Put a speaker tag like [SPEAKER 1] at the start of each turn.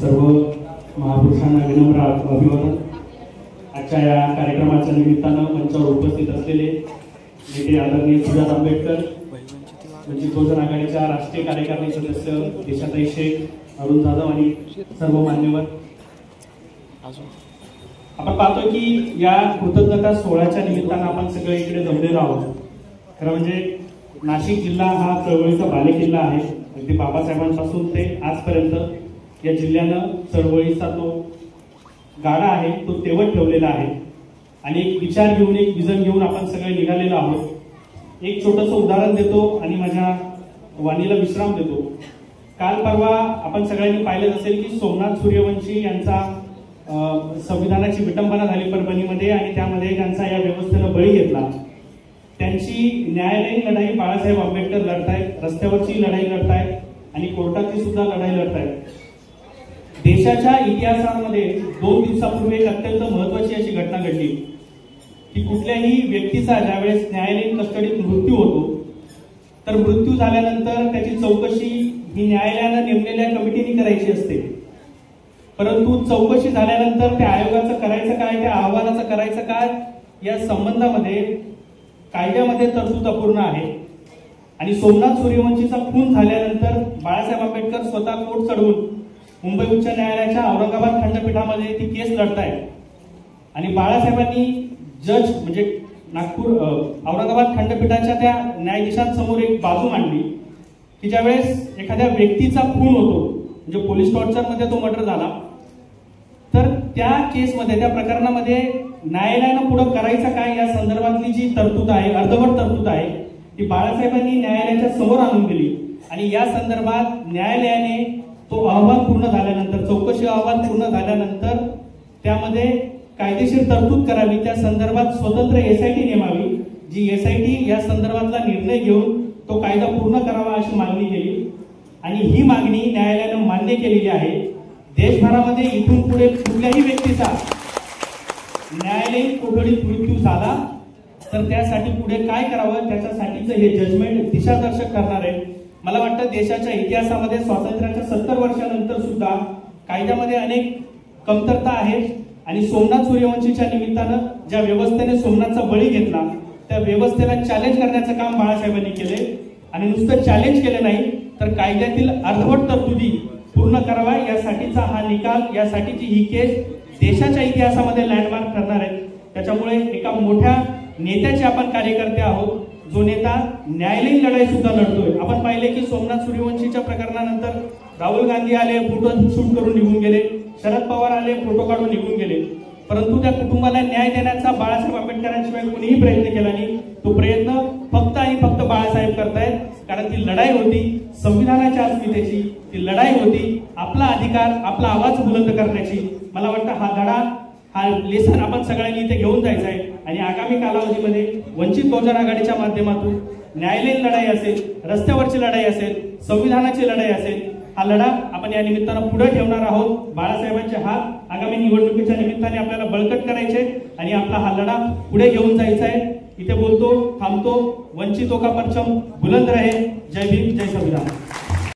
[SPEAKER 1] सर्व महापुरुषांना विनम्र अभिवादन। आजच्या या कार्यक्रमाच्या निमित्तानं मंचावर उपस्थित असलेले नेते आदरणीय सुजात आंबेडकर, वंचित बहुजन आघाडीच्या राष्ट्रीय कार्यकारिणी सदस्य देशाताई शेख, अरुण जाधव आणि सर्व मान्यवर, आपण पाहतो की या कृतज्ञता सोहळ्याच्या निमित्तानं आपण सगळे इकडे जमलेलो आहोत। खरं म्हणजे नाशिक जिल्हा हा चळवळीचा बालेकिल्ला आहे। अगदी बाबासाहेबांपासून ते आजपर्यंत या जिल्ह्यानं चळवळीचा तो गाडा आहे तो तेवत ठेवलेला आहे आणि एक विचार घेऊन, एक विजन घेऊन आपण सगळे निघालेलो आहोत। एक छोटंसं उदाहरण देतो आणि माझ्या वाणीला विश्राम देतो। काल परवा आपण सगळ्यांनी पाहिलं असेल की सोमनाथ सूर्यवंशी यांचा संविधानाची विटंबना झाली परभणीमध्ये आणि त्यामध्ये त्यांचा या व्यवस्थेनं बळी घेतला। त्यांची न्यायालयीन लढाई बाळासाहेब आंबेडकर लढतायत, रस्त्यावरची लढाई लढतायत आणि कोर्टाची सुद्धा लढाई लढतायत। देशाच्या इतिहासामध्ये 2 दिवसापूर्वी एक अत्यंत महत्त्वाची अशी घटना घडली की कुठल्याही व्यक्तीचा ज्यावेळेस न्यायालयीन कस्टडीत मृत्यू होतो तर मृत्यू झाल्यानंतर त्याची चौकशी ही न्यायालयानं नेमलेल्या कमिटीने करायची असते, परंतु चौकशी झाल्यानंतर त्या आयोगाचं करायचं काय, त्या अहवालाचं करायचं काय या संबंधामध्ये कायद्यामध्ये तरतूद अपूर्ण आहे। आणि सोमनाथ सूर्यवंशीचा खून झाल्यानंतर बाळासाहेब आंबेडकर स्वतः कोर्ट चढवून मुंबई उच्च न्यायालयाच्या औरंगाबाद खंडपीठामध्ये ती केस लढतायत आणि बाळासाहेबांनी जज म्हणजे नागपूर औरंगाबाद खंडपीठाच्या त्या न्यायाधीशांसमोर एक बाजू मांडली की ज्यावेळेस एखाद्या व्यक्तीचा खून होतो म्हणजे पोलीस टॉर्चरमध्ये तो मर्डर झाला तर त्या केसमध्ये, त्या प्रकरणामध्ये न्यायालयानं पुढे करायचं काय या संदर्भातली जी तरतूद आहे, अर्धवट तरतूद आहे, ती बाळासाहेबांनी न्यायालयाच्या समोर आणून दिली आणि या संदर्भात न्यायालयाने तो अहवाल पूर्ण झाल्यानंतर, चौकशी अहवाल पूर्ण झाल्यानंतर त्यामध्ये कायदेशीर तरतूद करावी, त्या संदर्भात स्वतंत्र SIT नेमावी, जी SIT या संदर्भातला निर्णय घेऊन तो कायदा पूर्ण करावा अशी मागणी केली आणि ही मागणी न्यायालयानं मान्य केलेली आहे। देशभरामध्ये इथून पुढे कुठल्याही व्यक्तीचा न्यायालयीन कोठडीत मृत्यू झाला तर त्यासाठी पुढे काय करावं त्याच्यासाठीचं हे जजमेंट दिशादर्शक करणार आहे। मला वाटतं देशाच्या इतिहासामध्ये स्वातंत्र्याच्या 70 वर्षानंतर सुद्धा कायद्यामध्ये अनेक कमतरता आहेत आणि सोमनाथ सूर्यवंशीच्या निमित्तानं ज्या व्यवस्थेने सोमनाथचा बळी घेतला त्या व्यवस्थेला चॅलेंज करण्याचं काम बाळासाहेबांनी केले आणि नुसतं चॅलेंज केलं नाही तर कायद्यातील अर्धवट तरतुदी पूर्ण करावा यासाठीचा हा निकाल, यासाठीची ही केस देशाच्या इतिहासामध्ये लँडमार्क करणार आहे। त्याच्यामुळे एका मोठ्या नेत्याचे आपण कार्यकर्ते आहोत, जो नेता न्यायालयीन लढाई सुद्धा लढतोय। आपण पाहिले की सोमनाथ सूर्यवंशीच्या प्रकरणानंतर राहुल गांधी आले, फोटो शूट करून निघून गेले, शरद पवार आले, फोटो काढून निघून गेले, परंतु त्या कुटुंबाला न्याय देण्याचा बाळासाहेब आंबेडकरांशिवाय कोणीही प्रयत्न केला नाही। तो प्रयत्न फक्त आणि फक्त बाळासाहेब करतायत, कारण ती लढाई होती संविधानाच्या अस्मितेची, ती लढाई होती आपला अधिकार, आपला आवाज बुलंद करण्याची। मला वाटतं हा धडा, हा लेसन आपण सगळ्यांनी इथे घेऊन जायचा आहे आणि आगामी कालावधीमध्ये वंचित बहुजन आघाडीच्या माध्यमातून न्यायालयीन लढाई असेल, रस्त्यावरची लढाई असेल, संविधानाची लढाई असेल, हा लढा आपण या निमित्तानं पुढे ठेवणार आहोत। बाळासाहेबांचे हात आगामी निवडणुकीच्या निमित्ताने आपल्याला बळकट करायचे आणि आपला हा लढा पुढे घेऊन जायचा आहे। इथे बोलतो, थांबतो। वंचितों का परचम बुलंद रहे। जय भीम, जय संविधान।